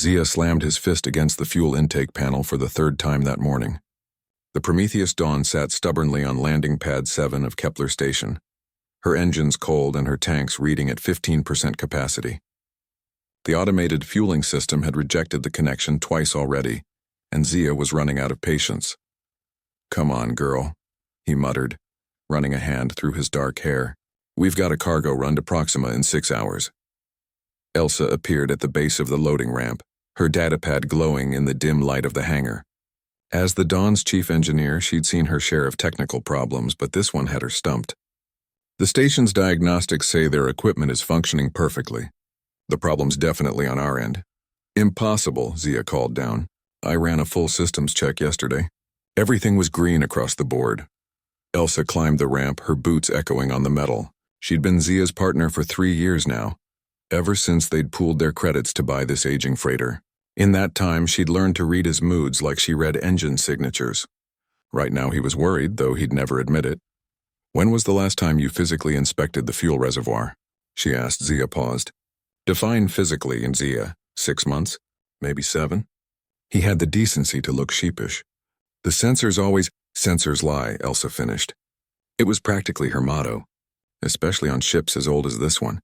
Zia slammed his fist against the fuel intake panel for the third time that morning. The Prometheus Dawn sat stubbornly on landing pad 7 of Kepler Station, her engines cold and her tanks reading at 15% capacity. The automated fueling system had rejected the connection twice already, and Zia was running out of patience. "Come on, girl," he muttered, running a hand through his dark hair. "We've got a cargo run to Proxima in 6 hours." Elsa appeared at the base of the loading ramp, her datapad glowing in the dim light of the hangar. As the Dawn's chief engineer, she'd seen her share of technical problems, but this one had her stumped. "The station's diagnostics say their equipment is functioning perfectly. The problem's definitely on our end." "Impossible," Zia called down. "I ran a full systems check yesterday. Everything was green across the board." Elsa climbed the ramp, her boots echoing on the metal. She'd been Zia's partner for 3 years now, ever since they'd pooled their credits to buy this aging freighter. In that time, she'd learned to read his moods like she read engine signatures. Right now he was worried, though he'd never admit it. "When was the last time you physically inspected the fuel reservoir?" she asked. Zia paused. "Define physically in Zia. 6 months? Maybe 7? He had the decency to look sheepish. "The sensors always—" "Sensors lie," Elsa finished. It was practically her motto, especially on ships as old as this one.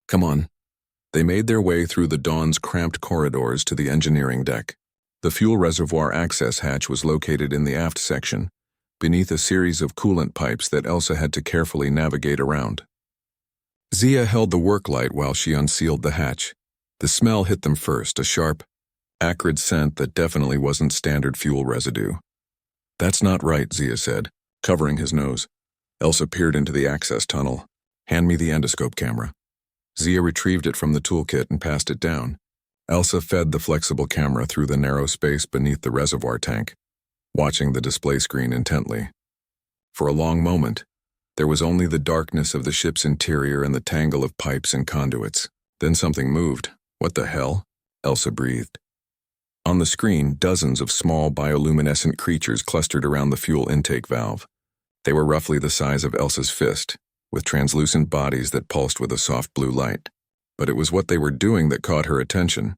"Come on." They made their way through the Dawn's cramped corridors to the engineering deck. The fuel reservoir access hatch was located in the aft section, beneath a series of coolant pipes that Elsa had to carefully navigate around. Zia held the work light while she unsealed the hatch. The smell hit them first, a sharp, acrid scent that definitely wasn't standard fuel residue. "That's not right," Zia said, covering his nose. Elsa peered into the access tunnel. "Hand me the endoscope camera." Zia retrieved it from the toolkit and passed it down. Elsa fed the flexible camera through the narrow space beneath the reservoir tank, watching the display screen intently. For a long moment, there was only the darkness of the ship's interior and the tangle of pipes and conduits. Then something moved. "What the hell?" Elsa breathed. On the screen, dozens of small bioluminescent creatures clustered around the fuel intake valve. They were roughly the size of Elsa's fist, with translucent bodies that pulsed with a soft blue light. But it was what they were doing that caught her attention.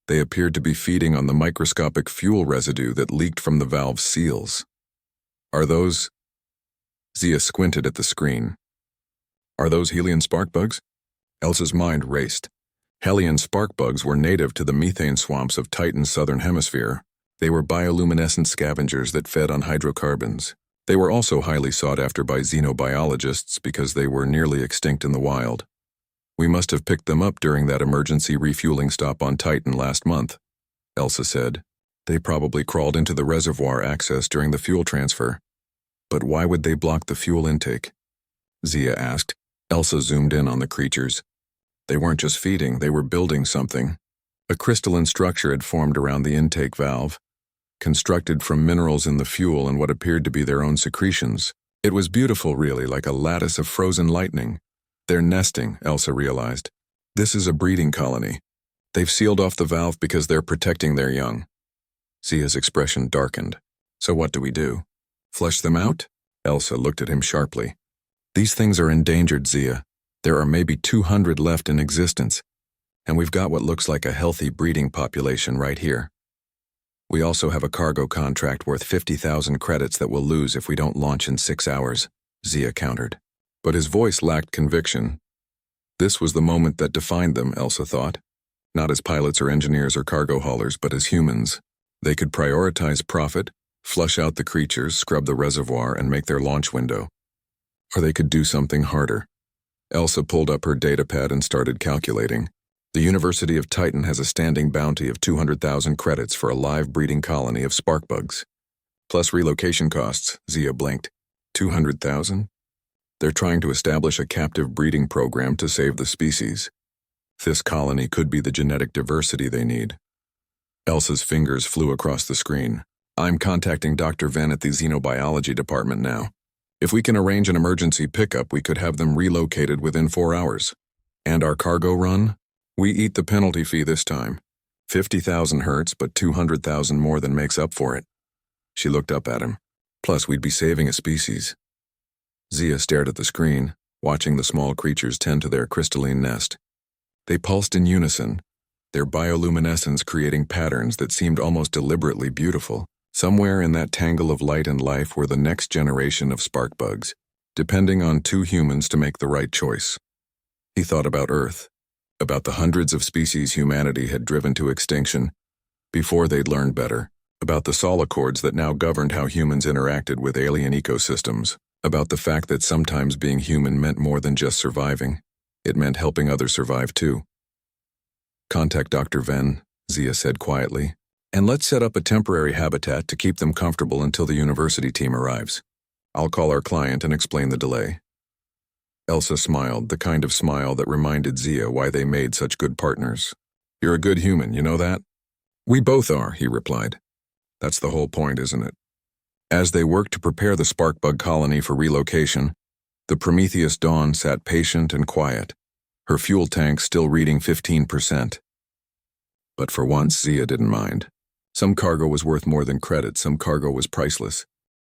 They appeared to be feeding on the microscopic fuel residue that leaked from the valve seals. "Are those—" Zia squinted at the screen. "Are those Helian spark bugs?" Elsa's mind raced. Helian spark bugs were native to the methane swamps of Titan's southern hemisphere. They were bioluminescent scavengers that fed on hydrocarbons. They were also highly sought after by xenobiologists because they were nearly extinct in the wild. "We must have picked them up during that emergency refueling stop on Titan last month," Elsa said. "They probably crawled into the reservoir access during the fuel transfer." "But why would they block the fuel intake?" Zia asked. Elsa zoomed in on the creatures. They weren't just feeding, they were building something. A crystalline structure had formed around the intake valve, constructed from minerals in the fuel and what appeared to be their own secretions. It was beautiful, really, like a lattice of frozen lightning. "They're nesting," Elsa realized. "This is a breeding colony. They've sealed off the valve because they're protecting their young." Zia's expression darkened. "So what do we do? Flush them out?" Elsa looked at him sharply. "These things are endangered, Zia. There are maybe 200 left in existence, and we've got what looks like a healthy breeding population right here. We also have a cargo contract worth 50,000 credits that we'll lose if we don't launch in 6 hours, Zia countered. But his voice lacked conviction. This was the moment that defined them, Elsa thought. Not as pilots or engineers or cargo haulers, but as humans. They could prioritize profit, flush out the creatures, scrub the reservoir, and make their launch window. Or they could do something harder. Elsa pulled up her datapad and started calculating. The University of Titan has a standing bounty of 200,000 credits for a live breeding colony of sparkbugs. Plus relocation costs, Zia blinked. 200,000? They're trying to establish a captive breeding program to save the species. This colony could be the genetic diversity they need. Elsa's fingers flew across the screen. I'm contacting Dr. Venn at the Xenobiology department now. If we can arrange an emergency pickup, we could have them relocated within 4 hours. And our cargo run? We eat the penalty fee this time. 50,000 hurts, but 200,000 more than makes up for it. She looked up at him. Plus, we'd be saving a species. Zia stared at the screen, watching the small creatures tend to their crystalline nest. They pulsed in unison, their bioluminescence creating patterns that seemed almost deliberately beautiful. Somewhere in that tangle of light and life were the next generation of spark bugs, depending on two humans to make the right choice. He thought about Earth, about the hundreds of species humanity had driven to extinction before they'd learned better, about the solicords that now governed how humans interacted with alien ecosystems, about the fact that sometimes being human meant more than just surviving. It meant helping others survive too. "Contact Dr. Venn," Zia said quietly, "and let's set up a temporary habitat to keep them comfortable until the university team arrives. I'll call our client and explain the delay." Elsa smiled, the kind of smile that reminded Zia why they made such good partners. "You're a good human, you know that?" "We both are," he replied. "That's the whole point, isn't it?" As they worked to prepare the sparkbug colony for relocation, the Prometheus Dawn sat patient and quiet, her fuel tank still reading 15%. But for once, Zia didn't mind. Some cargo was worth more than credit, some cargo was priceless.